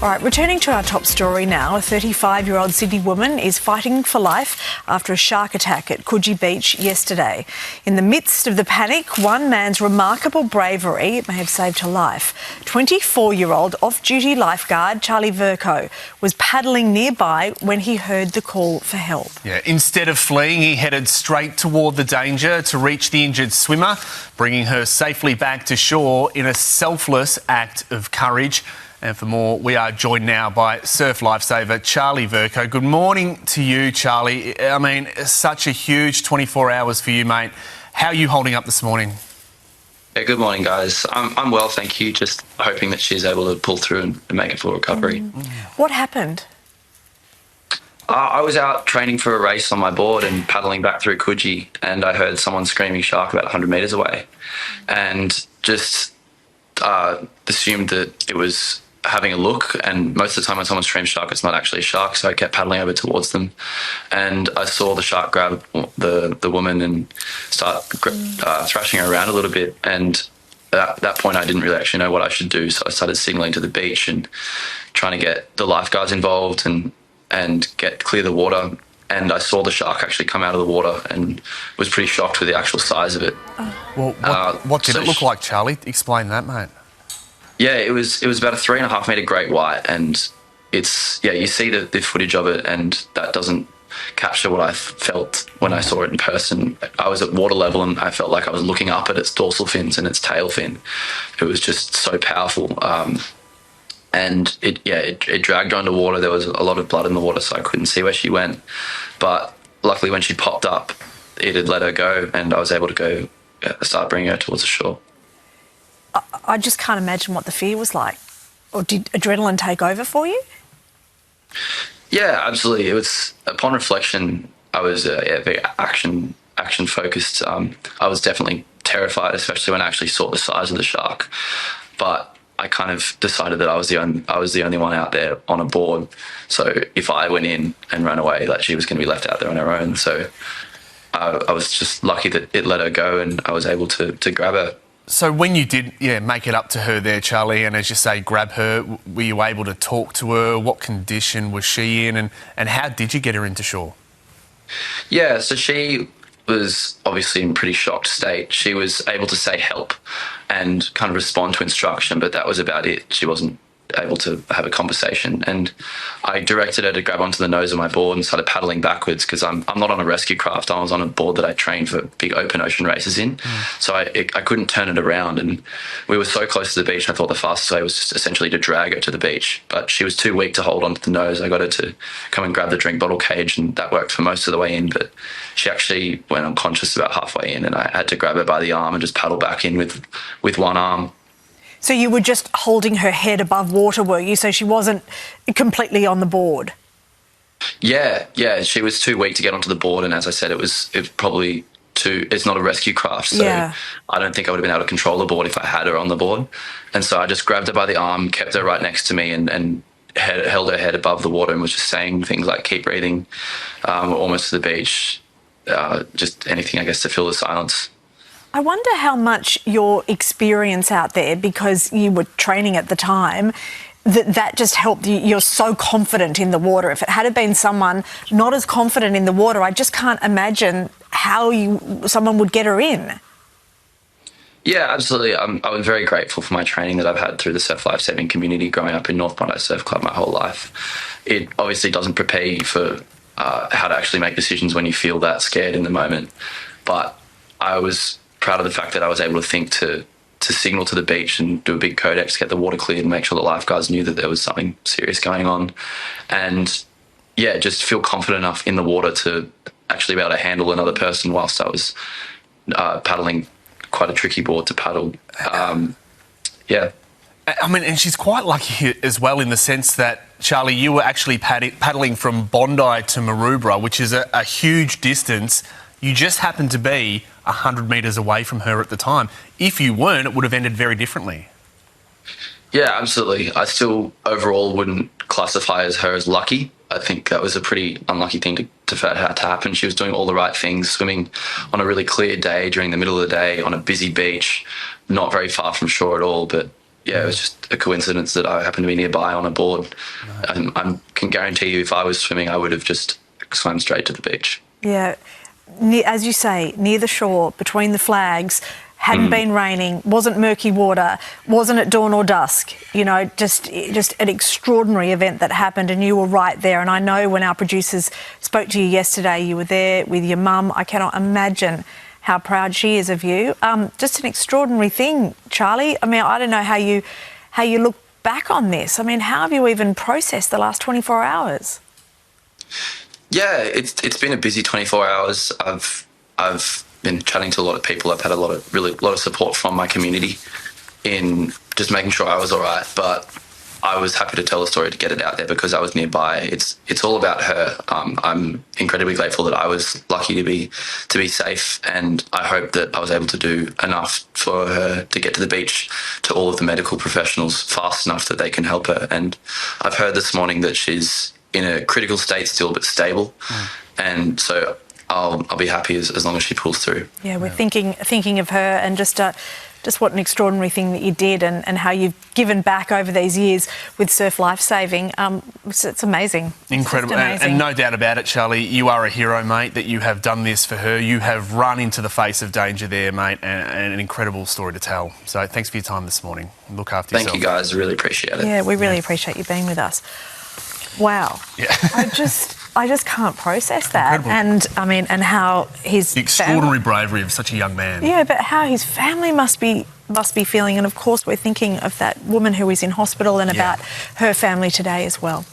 All right, returning to our top story now, a 35-year-old Sydney woman is fighting for life after a shark attack at Coogee Beach yesterday. In the midst of the panic, one man's remarkable bravery may have saved her life. 24-year-old off-duty lifeguard Charlie Verco was paddling nearby when he heard the call for help. Yeah, instead of fleeing, he headed straight toward the danger to reach the injured swimmer, bringing her safely back to shore in a selfless act of courage. And for more, we are joined now by surf lifesaver Charlie Verco. Good morning to you, Charlie. I mean, such a huge 24 hours for you, mate. How are you holding up this morning? Yeah, good morning, guys. I'm well, thank you. Just hoping that she's able to pull through and make a full recovery. What happened? I was out training for a race on my board and paddling back through Coogee, and I heard someone screaming shark about 100 metres away, and just assumed that it was having a look. And most of the time when someone screams shark, it's not actually a shark, so I kept paddling over towards them, and I saw the shark grab the woman and start thrashing her around a little bit. And at that point I didn't really actually know what I should do, so I started signalling to the beach and trying to get the lifeguards involved and clear the water. And I saw the shark actually come out of the water and was pretty shocked with the actual size of it. Well, what did it look like, Charlie? Explain that, mate. Yeah, it was about a 3.5 metre great white, and it's, yeah, you see the footage of it, and that doesn't capture what I felt when I saw it in person. I was at water level and I felt like I was looking up at its dorsal fins and its tail fin. It was just so powerful. And it dragged her underwater. There was a lot of blood in the water, so I couldn't see where she went. But luckily when she popped up, it had let her go, and I was able to go start bringing her towards the shore. I just can't imagine what the fear was like. Or did adrenaline take over for you? Yeah, absolutely. It was, upon reflection, I was very action focused. I was definitely terrified, especially when I actually saw the size of the shark. But I kind of decided that I was the only one out there on a board. So if I went in and ran away, that she was going to be left out there on her own. So I was just lucky that it let her go and I was able to grab her. So when you did, make it up to her there, Charlie, and as you say, grab her, were you able to talk to her? What condition was she in, and how did you get her into shore? Yeah, so she was obviously in pretty shocked state. She was able to say help and kind of respond to instruction, but that was about it. She wasn't able to have a conversation, and I directed her to grab onto the nose of my board and started paddling backwards, because I'm not on a rescue craft. I was on a board that I trained for big open ocean races in. So I couldn't turn it around, and we were so close to the beach I thought the fastest way was just essentially to drag her to the beach, but she was too weak to hold onto the nose. I got her to come and grab the drink bottle cage, and that worked for most of the way in, but she actually went unconscious about halfway in, and I had to grab her by the arm and just paddle back in with one arm. So you were just holding her head above water, were you? So she wasn't completely on the board? Yeah, she was too weak to get onto the board, and as I said, it was probably it's not a rescue craft, so yeah. I don't think I would have been able to control the board if I had her on the board. And so I just grabbed her by the arm, kept her right next to me, and held her head above the water and was just saying things like, keep breathing, we're almost to the beach, just anything, I guess, to fill the silence. I wonder how much your experience out there, because you were training at the time, that just helped you. You're so confident in the water. If it had been someone not as confident in the water, I just can't imagine how someone would get her in. Yeah, absolutely. I was very grateful for my training that I've had through the surf lifesaving community growing up in North Bondi Surf Club my whole life. It obviously doesn't prepare you for how to actually make decisions when you feel that scared in the moment. But I was proud of the fact that I was able to think to signal to the beach and do a big codex to get the water cleared and make sure the lifeguards knew that there was something serious going on. And yeah, just feel confident enough in the water to actually be able to handle another person whilst I was paddling quite a tricky board to paddle. Yeah. I mean, and she's quite lucky as well in the sense that, Charlie, you were actually paddling from Bondi to Maroubra, which is a huge distance. You just happened to be 100 metres away from her at the time. If you weren't, it would have ended very differently. Yeah, absolutely. I still overall wouldn't classify her as lucky. I think that was a pretty unlucky thing to happen. She was doing all the right things, swimming on a really clear day during the middle of the day on a busy beach, not very far from shore at all. But Yeah, it was just a coincidence that I happened to be nearby on a board. I can guarantee you, if I was swimming, I would have just swam straight to the beach. Yeah, as you say, near the shore, between the flags, hadn't been raining, wasn't murky water, wasn't at dawn or dusk. You know, just an extraordinary event that happened, and you were right there. And I know when our producers spoke to you yesterday, you were there with your mum. I cannot imagine how proud she is of you. Just an extraordinary thing, Charlie. I mean, I don't know how you look back on this. I mean, how have you even processed the last 24 hours? Yeah, it's been a busy 24 hours. I've been chatting to a lot of people. I've had a lot of support from my community in just making sure I was all right. But I was happy to tell the story, to get it out there, because I was nearby. It's all about her. I'm incredibly grateful that I was lucky to be safe, and I hope that I was able to do enough for her to get to the beach, to all of the medical professionals, fast enough that they can help her. And I've heard this morning that she's in a critical state still, but stable. And so I'll be happy as long as she pulls through. Yeah, we're thinking of her, and just what an extraordinary thing that you did, and how you've given back over these years with surf lifesaving. It's amazing. Incredible. It's amazing. And no doubt about it, Charlie, you are a hero, mate, that you have done this for her. You have run into the face of danger there, mate, and an incredible story to tell. So thanks for your time this morning. Look after yourself. Thank you, guys. I really appreciate it. Yeah, we really appreciate you being with us. Wow. Yeah. I just can't process that. Incredible. And I mean, and how his The extraordinary bravery of such a young man. Yeah, but how his family must be feeling. And of course, we're thinking of that woman who is in hospital, and about her family today as well.